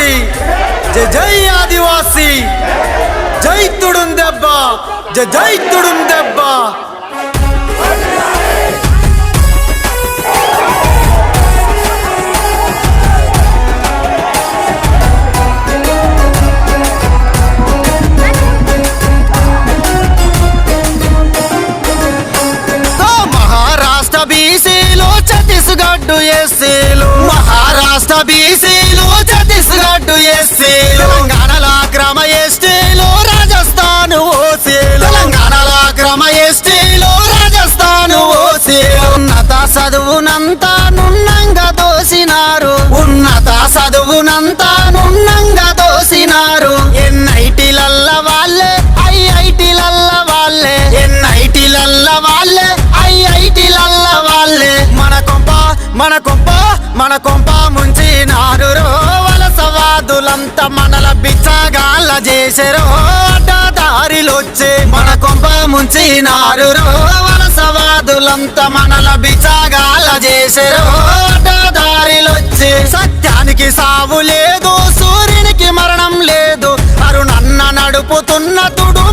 ఆదివాసి, జై జై ఆదివాసి, జై తుడుం దెబ్బ, జై జై తుడుం దెబ్బ. మహారాష్ట్ర బీసీలు, ఛత్తీస్గఢ్ ఎస్సీలు, మహారాష్ట్ర బీసీలు, ఛత్తీస్గఢ్ ఎస్సీలు, తెలంగాణలో క్రమ ఎస్టీలు, రాజస్థాన్ ఓసీలు, తెలంగాణలో క్రమ ఎస్టీలు, రాజస్థాన్ ఓసీలు. ఉన్నత చదువునంతా నున్నంగా దోసినారు, ఉన్నత చదువునంతా నున్నంగా దోసినారు. ఎన్ఐటీలల్ల వాళ్ళే, ఐఐటీలల్ల వాళ్ళే, ఎన్ఐటీలల్ల వాళ్ళే, ఐఐటీలల్ల వాళ్ళే. మన కొంప ముంచినారు రో. వలసవాదులంతా మనల బిచ్చగాళ్ళ చేసెరో. అడ్డదారిలొచ్చే మన కొంప ముంచినారు రో. వలసవాదులంతా మనల బిచ్చగాళ్ళ చేసెరో. అడ్డదారిలొచ్చే సత్యానికి సావు లేదు, సూర్యునికి మరణం లేదు. అరుణన్న నడుపుతున్న తుడు